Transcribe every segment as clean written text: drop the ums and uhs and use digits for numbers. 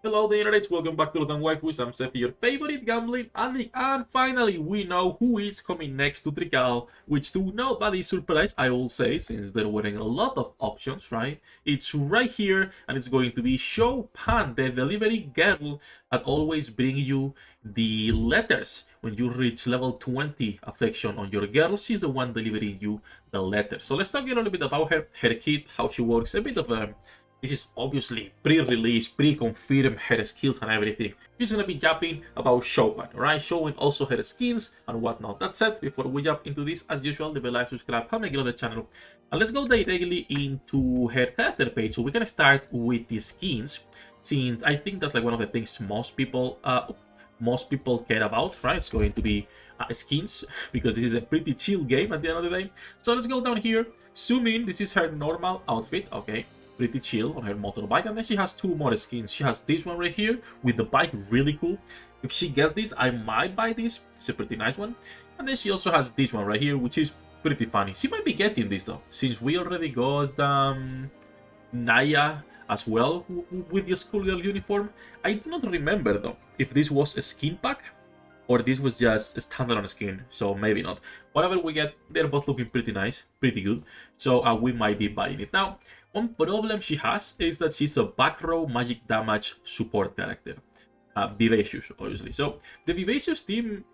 Hello, the internets. Welcome back to Waifus. I'm Sefhi, your favorite gambling addict. And finally, we know who is coming next to Trickcal, which to nobody's surprise, I will say, since there weren't a lot of options, right? It's right here, and it's going to be Shoupan, the delivery girl that always bring you the letters. When you reach level 20 affection on your girl, she's the one delivering you the letters. So let's talk a little bit about her kit, how she works, a bit of this is obviously pre-release, pre-confirmed her skills and everything. She's gonna be jumping about Shoupan, right? Showing also her skins and whatnot. That said, before we jump into this, as usual, leave a like, subscribe, and make it on the channel. And let's go directly into her character page. So we can start with the skins, since I think that's like one of the things most people care about, right? It's going to be skins, because this is a pretty chill game at the end of the day. So let's go down here, zoom in. This is her normal outfit, okay? Pretty chill on her motorbike, and then she has two more skins. She has this one right here with the bike, really cool. If she gets this, I might buy this. It's a pretty nice one. And then she also has this one right here, which is pretty funny. She might be getting this though, since we already got Naya as well with the schoolgirl uniform. I do not remember though if this was a skin pack or this was just a standalone skin, so maybe not. Whatever we get, they're both looking pretty nice, pretty good, so we might be buying it. Now, one problem she has is that she's a back row magic damage support character. Vivacious, obviously. So, the Vivacious team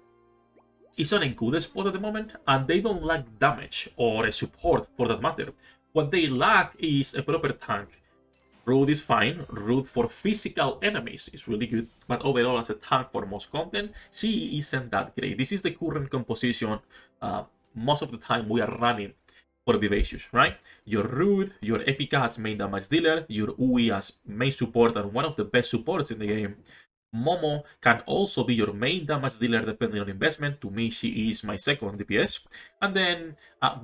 is on a good spot at the moment, and they don't lack damage, or a support for that matter. What they lack is a proper tank. Root is fine. Root for physical enemies is really good, but overall as a tank for most content, she isn't that great. This is the current composition most of the time we are running for Vivacious, right? Your Root, your Epica as main damage dealer, your Ui as main support and one of the best supports in the game. Momo can also be your main damage dealer depending on investment. To me, she is my second DPS. And then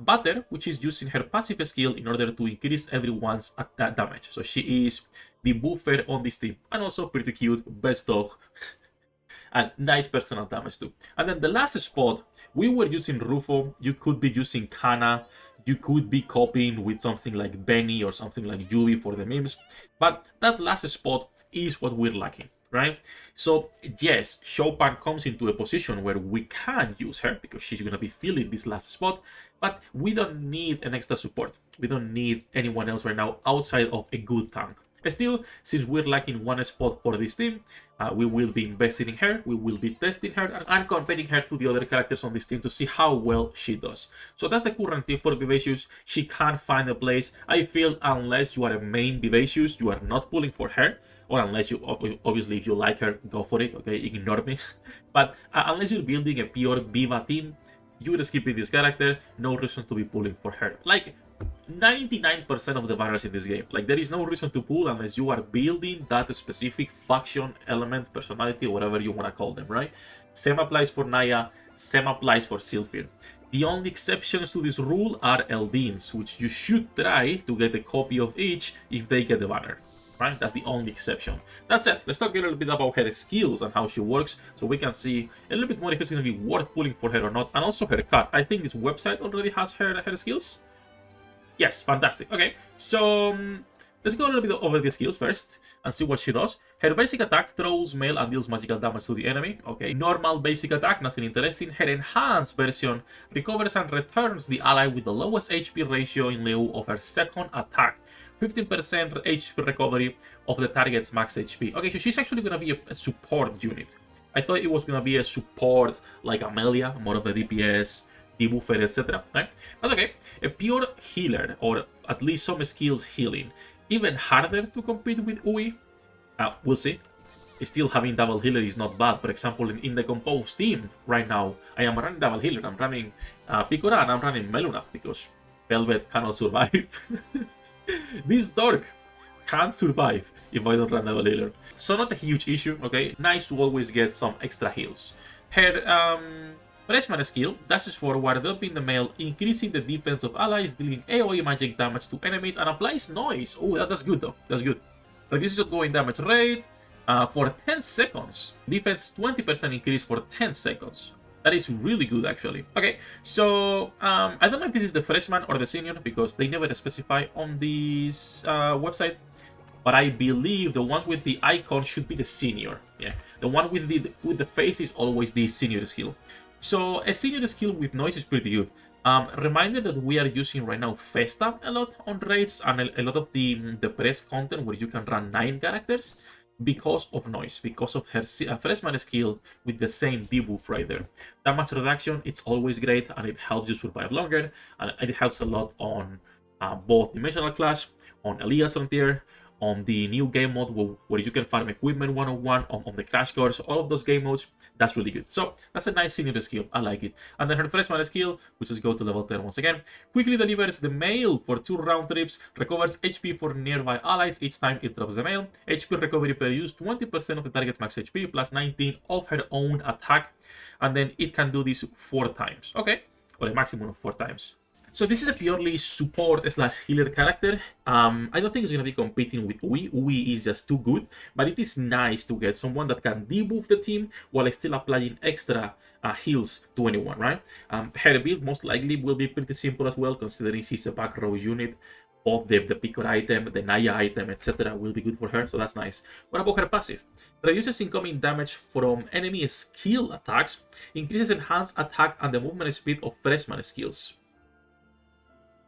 Butter, which is using her passive skill in order to increase everyone's attack damage. So she is the buffer on this team. And also pretty cute, best dog. And nice personal damage too. And then the last spot, we were using Rufo. You could be using Kana. You could be copying with something like Benny or something like Yubi for the memes. But that last spot is what we're lacking, right? So yes, Shoupan comes into a position where we can use her because she's going to be filling this last spot, but we don't need an extra support. We don't need anyone else right now outside of a good tank. Still, since we're lacking one spot for this team, we will be investing in her, we will be testing her and comparing her to the other characters on this team to see how well she does. So that's the current team for Vivacious. She can't find a place. I feel unless you are a main Vivacious, you are not pulling for her. Or unless you, obviously, if you like her, go for it, okay, ignore me. But unless you're building a pure Viva team, you're skipping this character, no reason to be pulling for her. Like, 99% of the banners in this game. Like, there is no reason to pull unless you are building that specific faction, element, personality, whatever you want to call them, right? Same applies for Naya, same applies for Sylphir. The only exceptions to this rule are Eldins, which you should try to get a copy of each if they get the banner. Right? That's the only exception. That said, let's talk a little bit about her skills and how she works so we can see a little bit more if it's going to be worth pulling for her or not, and also her card. I think this website already has her skills. Yes, fantastic. Okay, so let's go a little bit over the skills first and see what she does. Her basic attack throws mail and deals magical damage to the enemy. Okay, normal basic attack, nothing interesting. Her enhanced version recovers and returns the ally with the lowest HP ratio in lieu of her second attack. 15% HP recovery of the target's max HP. Okay, so she's actually going to be a support unit. I thought it was going to be a support like Amelia, more of a DPS, debuffer, etc. Right? But okay, a pure healer, or at least some skills healing. Even harder to compete with Ui. We'll see. Still having double healer is not bad. For example, in the composed team right now, I am running double healer. I'm running Picora and I'm running Meluna because Velvet cannot survive. This Dork can't survive if I don't run double healer. So not a huge issue, okay? Nice to always get some extra heals. Her freshman skill dashes forward, dumping the mail, increasing the defense of allies, dealing AoE magic damage to enemies, and applies noise. Oh, that's good though. That's good. Reduces outgoing damage rate for 10 seconds. Defense 20% increase for 10 seconds. That is really good, actually. Okay, so I don't know if this is the freshman or the senior because they never specify on this website. but I believe the ones with the icon should be the senior. Yeah, the one with the face is always the senior skill. So a senior skill with noise is pretty good. Reminder that we are using right now Festa a lot on raids and a lot of the press content where you can run 9 characters because of noise, because of her freshman skill with the same debuff right there. Damage reduction, it's always great and it helps you survive longer, and it helps a lot on both Dimensional Clash, on Elias Frontier, on the new game mode where you can farm equipment 101, on the crash course, all of those game modes. That's really good. So that's a nice senior skill. I like it. And then her freshman skill, which is go to level 10 once again, quickly delivers the mail for 2 round trips, recovers HP for nearby allies each time it drops the mail, HP recovery per use 20% of the target's max HP plus 19 of her own attack, and then it can do this 4 times. Okay, or a maximum of 4 times. So this is a purely support / healer character. I don't think it's going to be competing with Uwe. Uwe is just too good, but it is nice to get someone that can debuff the team while still applying extra heals to anyone, right? Her build most likely will be pretty simple as well, considering she's a back row unit. Both the Picor item, the Naya item, etc. will be good for her, so that's nice. What about her passive? Reduces incoming damage from enemy skill attacks, increases enhanced attack and the movement speed of freshman skills.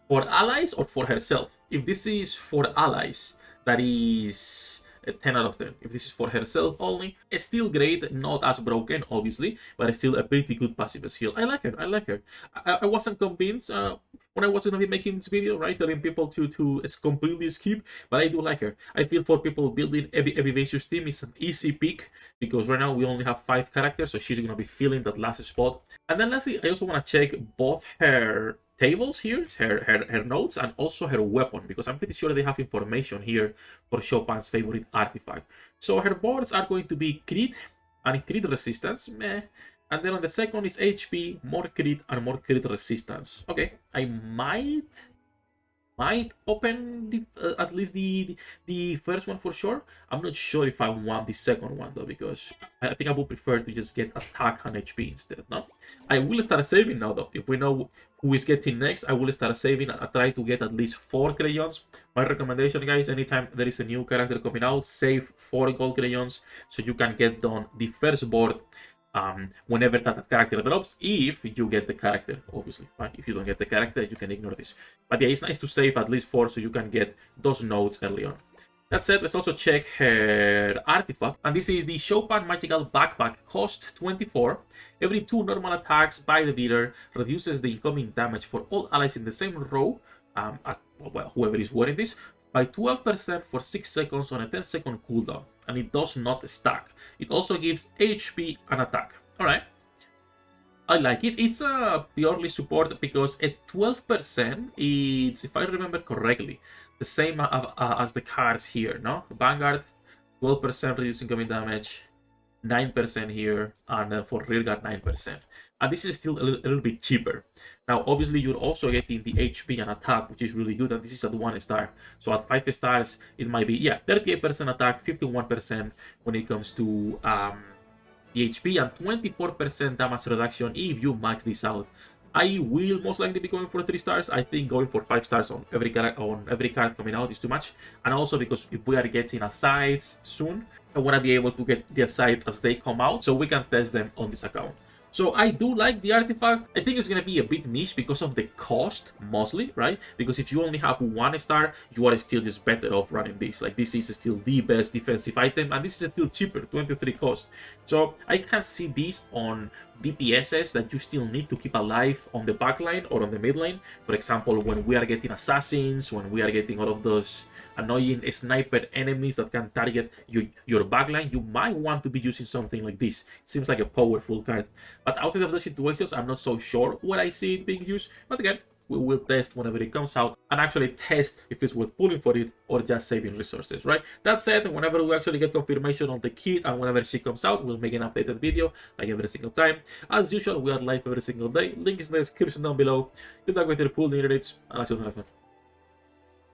For allies or for herself? If this is for allies, that is a 10 out of 10. If this is for herself only, it's still great, not as broken, obviously, but it's still a pretty good passive skill. I like her, I like her. I wasn't convinced when I was going to be making this video, right, telling people to completely skip, but I do like her. I feel for people building Evivacious team, it's an easy pick, because right now we only have 5 characters, so she's going to be filling that last spot. And then lastly, I also want to check both her tables here, her notes, and also her weapon, because I'm pretty sure they have information here for Shoupan's favorite artifact. So her boards are going to be crit and crit resistance, meh. And then on the second is HP, more crit and more crit resistance. Okay, I might open at least the first one for sure. I'm not sure if I want the second one though, because I think I would prefer to just get attack and HP instead. No, I will start saving now though. If we know who is getting next, I will start saving and I try to get at least 4 crayons. My recommendation, guys, anytime there is a new character coming out, save 4 gold crayons so you can get done the first board whenever that character drops, if you get the character, obviously, right? If you don't get the character, you can ignore this. But yeah, it's nice to save at least 4 so you can get those nodes early on. That said, let's also check her artifact. And this is the Shoupan Magical Backpack, cost 24. Every 2 normal attacks by the beater reduces the incoming damage for all allies in the same row, well, whoever is wearing this, by 12% for 6 seconds on a 10-second cooldown, and it does not stack. It also gives HP and attack. Alright, I like it. It's a purely support because at 12%, it's, if I remember correctly, the same as the cards here, no? Vanguard, 12% reducing incoming damage, 9% here, and for rearguard 9%. And this is still a little bit cheaper. Now, obviously, you're also getting the HP and attack, which is really good, and this is at 1 star. So at 5 stars, it might be, yeah, 38% attack, 51% when it comes to the HP, and 24% damage reduction if you max this out. I will most likely be going for 3 stars. I think going for 5 stars on every card coming out is too much. And also because if we are getting asides soon, I want to be able to get the asides as they come out so we can test them on this account. So I do like the artifact. I think it's going to be a bit niche because of the cost, mostly, right? Because if you only have 1 star, you are still just better off running this. Like, this is still the best defensive item, and this is still cheaper, 23 cost. So I can see this on DPSs that you still need to keep alive on the backline or on the mid lane. For example, when we are getting assassins, when we are getting all of those annoying sniper enemies that can target your backline, you might want to be using something like this. It seems like a powerful card. But outside of those situations, I'm not so sure where I see it being used. But again, we will test whenever it comes out and actually test if it's worth pulling for it or just saving resources, right? That said, whenever we actually get confirmation on the kit and whenever she comes out, we'll make an updated video like every single time. As usual, we are live every single day. Link is in the description down below. Good luck with your pool units, and I'll see you in the next one.